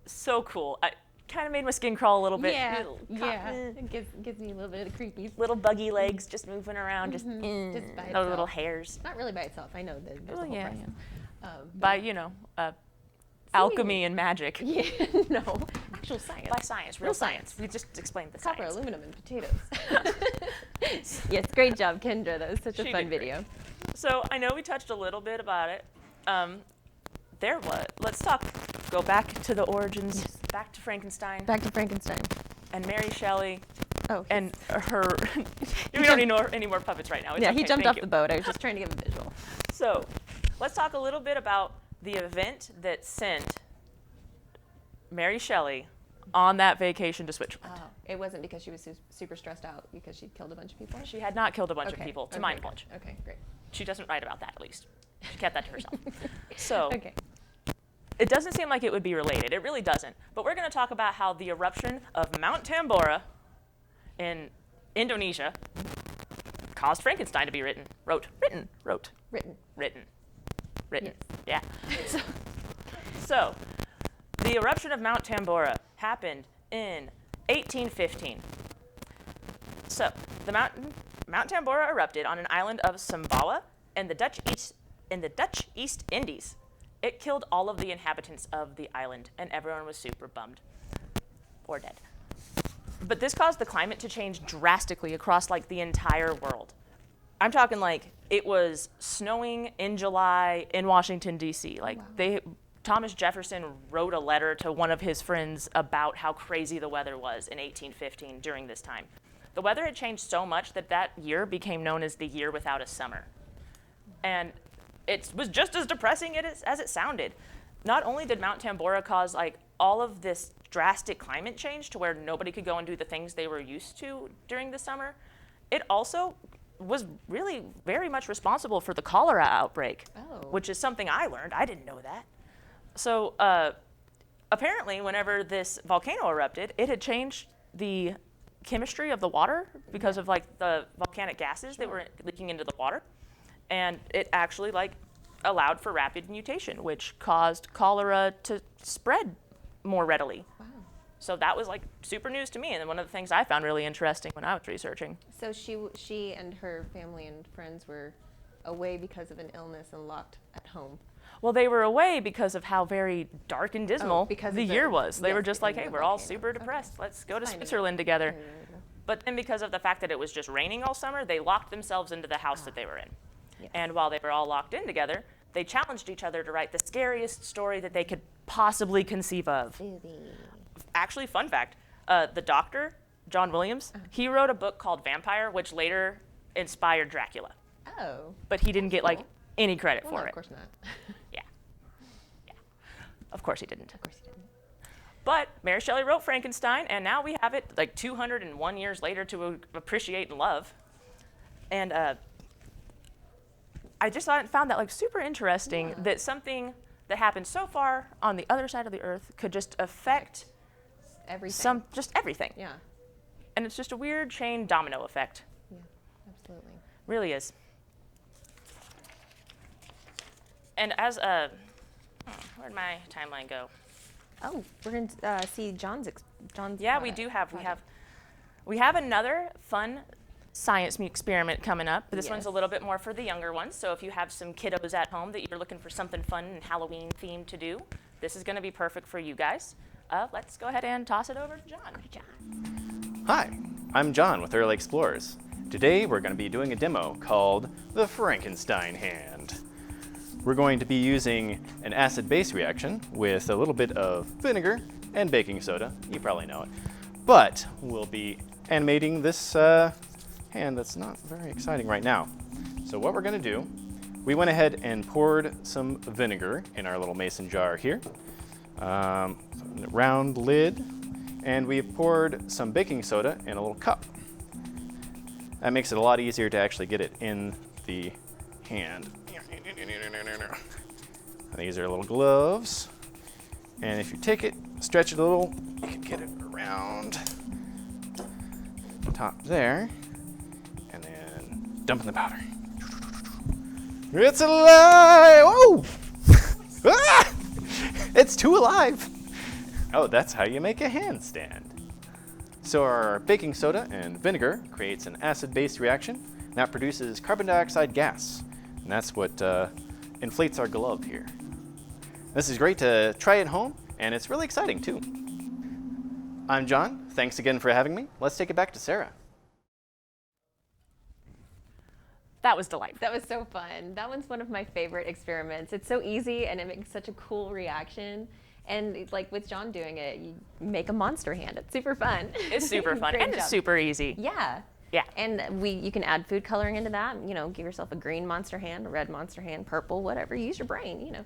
so cool. I kind of made my skin crawl a little bit. Yeah, Little yeah. It gives me a little bit of the creepies. Little buggy legs just moving around, just Just by those itself. little hairs. Not really by itself. I know that there's a whole yeah, process. By, alchemy and magic. Yeah, no, actual science. By science, real science. We just explained the Copper, science. aluminum, and potatoes. Yes, great job, Kendra. That was such a She fun did great. video. So I know we touched a little bit about it. Let's go back to the origins, back to Frankenstein Back to Frankenstein. and Mary Shelley Oh, and her, we don't need any more puppets right now. It's yeah, okay, he jumped thank off you. the boat. I was just trying to give a visual. So let's talk a little bit about the event that sent Mary Shelley on that vacation to Switzerland. Oh, it wasn't because she was super stressed out because she'd killed a bunch of people? She had not killed a bunch of Okay, people, to okay, my good. knowledge. Okay, great. She doesn't write about that, at least. She kept that to herself. So Okay. it doesn't seem like it would be related. It really doesn't. But we're going to talk about how the eruption of Mount Tambora in Indonesia caused Frankenstein to be written. Written. Yeah. So the eruption of Mount Tambora happened in 1815. So the Mount Tambora erupted on an island of Sumbawa in the Dutch East Indies. It killed all of the inhabitants of the island, and everyone was super bummed or dead. But this caused the climate to change drastically across like the entire world. I'm talking like it was snowing in July in Washington, D.C. Like Thomas Jefferson wrote a letter to one of his friends about how crazy the weather was in 1815 during this time. The weather had changed so much that year became known as the year without a summer. And it was just as depressing as it sounded. Not only did Mount Tambora cause like all of this drastic climate change to where nobody could go and do the things they were used to during the summer, it also was really very much responsible for the cholera outbreak, which is something I learned. I didn't know that. So apparently, whenever this volcano erupted, it had changed the chemistry of the water because of like the volcanic gases that were leaking into the water, and it actually like allowed for rapid mutation, which caused cholera to spread more readily. Wow. So that was like super news to me, and one of the things I found really interesting when I was researching. So she and her family and friends were away because of an illness and locked at home. Well, they were away because of how very dark and dismal because the of the- year was. They yes, were just like, because hey, of the we're all volcano. super depressed. Let's go to Finding it. Switzerland together. Okay. But then because of the fact that it was just raining all summer, they locked themselves into the house that they were in. Yes. And while they were all locked in together, they challenged each other to write the scariest story that they could possibly conceive of. Actually, fun fact, the doctor, John Williams, he wrote a book called Vampire, which later inspired Dracula. Oh. But he didn't get like Cool. any credit Well, for no, it. of course not. Yeah. Of course he didn't. Of course you didn't. But Mary Shelley wrote Frankenstein, and now we have it like 201 years later to appreciate and love. And I just found that like super interesting that something that happened so far on the other side of the earth could just affect Everything. just everything. Yeah. And it's just a weird chain domino effect. Yeah. Absolutely. Really is. And as where'd my timeline go? Oh, we're going to see John's. Yeah, we do have. We have another fun science experiment coming up. This one's a Yes. little bit more for the younger ones. So if you have some kiddos at home that you're looking for something fun and Halloween themed to do, this is going to be perfect for you guys. Let's go ahead and toss it over to John. Hi, I'm John with Early Explorers. Today we're going to be doing a demo called the Frankenstein Hand. We're going to be using an acid-base reaction with a little bit of vinegar and baking soda. You probably know it. But we'll be animating this hand that's not very exciting right now. So what we're going to do, we went ahead and poured some vinegar in our little mason jar here. Round lid, and we've poured some baking soda in a little cup. That makes it a lot easier to actually get it in the hand. These are little gloves, and if you take it, stretch it a little, you can get it around the top there, and then dump in the powder. It's alive! Whoa! Ah! It's too alive! Oh, that's how you make a handstand. So our baking soda and vinegar creates an acid-base reaction that produces carbon dioxide gas, and that's what inflates our glove here. This is great to try at home, and it's really exciting too. I'm John. Thanks again for having me. Let's take it back to Sarah. That was delightful. That was so fun. That one's one of my favorite experiments. It's so easy and it makes such a cool reaction. And like with John doing it, you make a monster hand. It's super fun. It's super fun Great and job. it's super easy. Yeah. Yeah. And you can add food coloring into that. You know, give yourself a green monster hand, a red monster hand, purple, whatever. Use your brain. You know.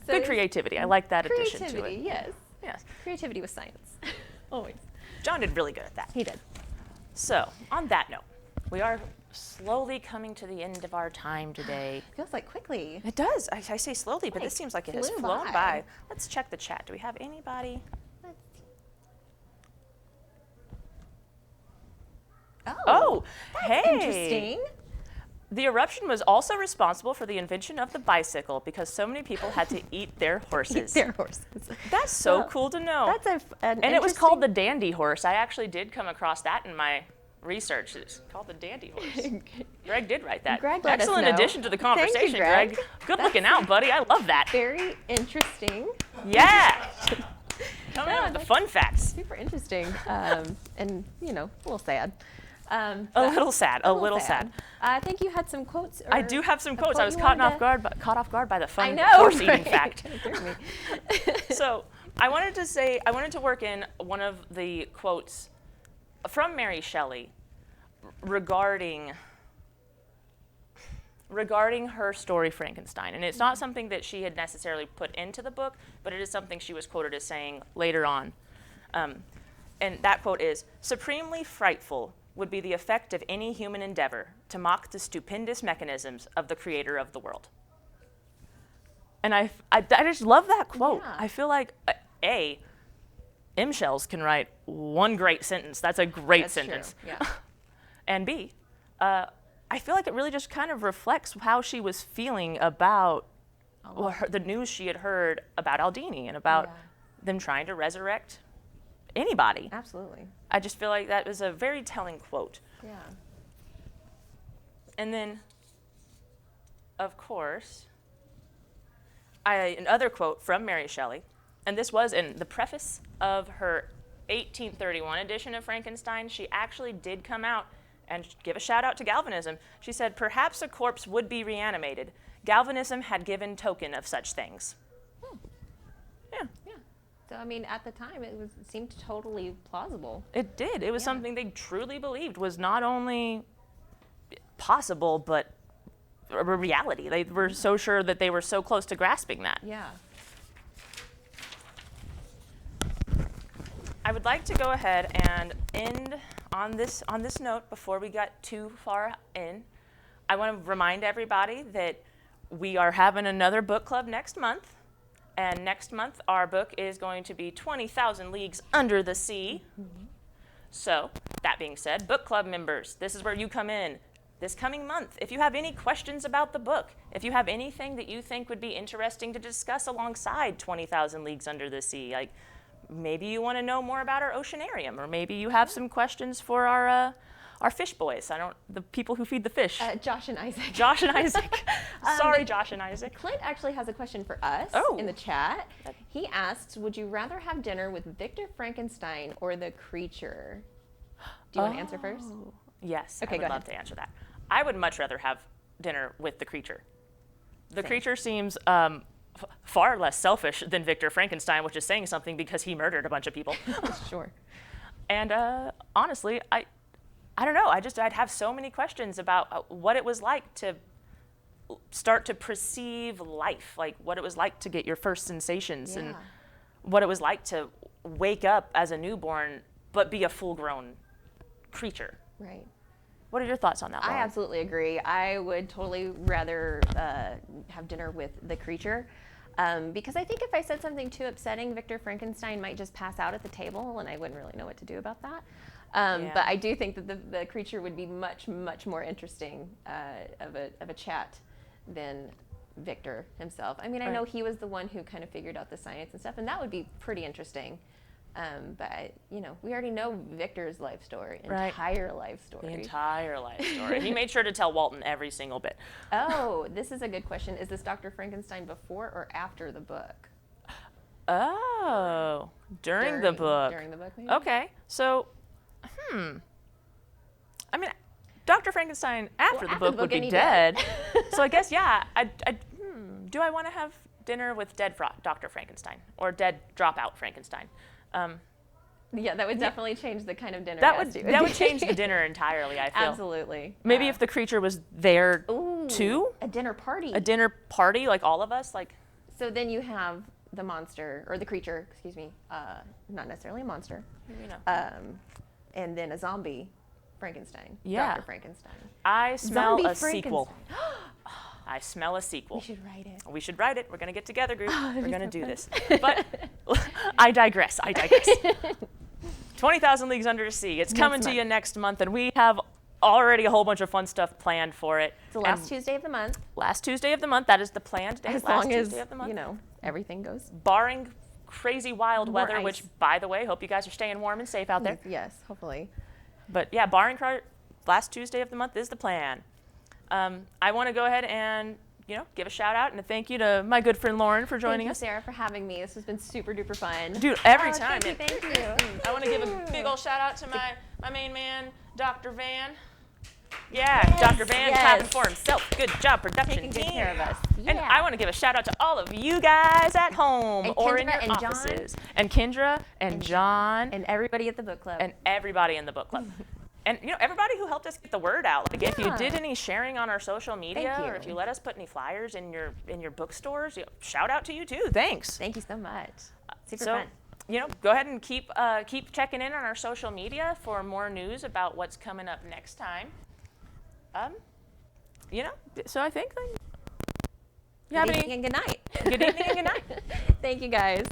So Good creativity. I like that addition to creativity. it. Yes. Yes. Creativity with science. Always. John did really good at that. He did. So, on that note, we are slowly coming to the end of our time today. Feels like quickly. It does. I say slowly, but this seems like it has flew flown by. by. Let's check the chat. Do we have anybody? Let's see. Oh, that's hey. interesting. The eruption was also responsible for the invention of the bicycle because so many people had to eat their horses. Their horses. That's so Well, cool to know. That's an And it was called the interesting- dandy horse. I actually did come across that in my research. It's called the dandy horse. Greg did write that. Greg let us Excellent know. addition to the Thank you, conversation, Greg. Good looking out, buddy. I love that. Very interesting. Yeah. Coming in Yeah, with the fun facts. Super interesting. And, you know, a little sad. A But- little sad. A little sad. I think you had some quotes. I or do have some a quotes. quote I was you caught wanted off guard by the I fun know. horse eating right? fact. It threw me. So I wanted to work in one of the quotes from Mary Shelley regarding her story Frankenstein. And it's not something that she had necessarily put into the book, but it is something she was quoted as saying later on. And that quote is, "Supremely frightful would be the effect of any human endeavor to mock the stupendous mechanisms of the creator of the world." And I just love that quote. Yeah. I feel like, M. Shells can write one great sentence. That's a great That's sentence. True. Yeah. And B, I feel like it really just kind of reflects how she was feeling about the news she had heard about Aldini and about Yeah. them trying to resurrect anybody. Absolutely. I just feel like that was a very telling quote. Yeah. And then, of course, another quote from Mary Shelley, and this was in the preface of her 1831 edition of Frankenstein. She actually did come out and give a shout out to Galvanism. She said, "Perhaps a corpse would be reanimated. Galvanism had given token of such things." Yeah. Yeah. So I mean, at the time, it seemed totally plausible. It did. It was Yeah. something they truly believed was not only possible, but a reality. They were so sure that they were so close to grasping that. Yeah. I would like to go ahead and end on this note before we got too far in. I want to remind everybody that we are having another book club next month. And next month, our book is going to be 20,000 Leagues Under the Sea. So, that being said, book club members, this is where you come in. This coming month, if you have any questions about the book, if you have anything that you think would be interesting to discuss alongside 20,000 Leagues Under the Sea, like maybe you want to know more about our oceanarium, or maybe you have some questions for our fish boys. The people who feed the fish. Josh and Isaac. Josh and Isaac. Sorry, Josh and Isaac. Clint actually has a question for us Oh. in the chat. He asks, would you rather have dinner with Victor Frankenstein or the creature? Do you want to answer first? Yes, Okay, I go would love ahead. to answer that. I would much rather have dinner with the creature. The Same. creature seems far less selfish than Victor Frankenstein, which is saying something because he murdered a bunch of people. Sure. And honestly, I I don't know. I'd have so many questions about what it was like to start to perceive life, like what it was like to get your first sensations and what it was like to wake up as a newborn but be a full-grown creature. Right. What are your thoughts on that, Lauren? I absolutely agree. I would totally rather have dinner with the creature. Because I think if I said something too upsetting, Victor Frankenstein might just pass out at the table, and I wouldn't really know what to do about that. But I do think that the creature would be much, much more interesting of a chat than Victor himself. I mean, I know he was the one who kind of figured out the science and stuff, and that would be pretty interesting. But we already know Victor's life story, entire life story. The entire life story. He made sure to tell Walton every single bit. Oh, this is a good question. Is this Dr. Frankenstein before or after the book? Oh, during the book. During the book, maybe? Okay, so, I mean, Dr. Frankenstein after the book would be dead. So I guess, yeah, do I want to have dinner with dead Dr. Frankenstein or dead dropout Frankenstein? Yeah, that would definitely change the kind of dinner. That would change the dinner entirely, I feel. Absolutely. Maybe if the creature was there too? A dinner party. A dinner party, like all of us? Like. So then you have the monster, or the creature, excuse me, not necessarily a monster, and then a zombie Frankenstein, Dr. Frankenstein. I smell Zombie a sequel. I smell a sequel. We should write it. We should write it. We're going to get together, group. We're going to do this. But I digress. 20,000 Leagues Under the Sea. It's coming to you next month, and we have already a whole bunch of fun stuff planned for it. It's the last Tuesday of the month. Last Tuesday of the month. That is the planned day. As long as, everything goes. Barring crazy wild weather, ice. which, by the way, hope you guys are staying warm and safe out there. Yes, hopefully. But yeah, barring last Tuesday of the month is the plan. I want to go ahead and give a shout out and a thank you to my good friend Lauren for joining us. Thank you, Sarah, for having me. This has been super duper fun. Dude, every time. Thank you. I want to give a big old shout out to my main man, Dr. Van. Yeah, Dr. Van clapping for himself. Good job, production Taking good team. care of us. And I want to give a shout out to all of you guys at home And or in Kendra your and John. offices. And Kendra and John. And everybody at the book club. And everybody in the book club. And everybody who helped us get the word out. Like if you did any sharing on our social media, or if you let us put any flyers in your bookstores, shout out to you too. Thanks. Thank you so much. Super So, fun. go ahead and keep checking in on our social media for more news about what's coming up next time. So I think. Good evening and good night. Good evening and good night. Thank you, guys.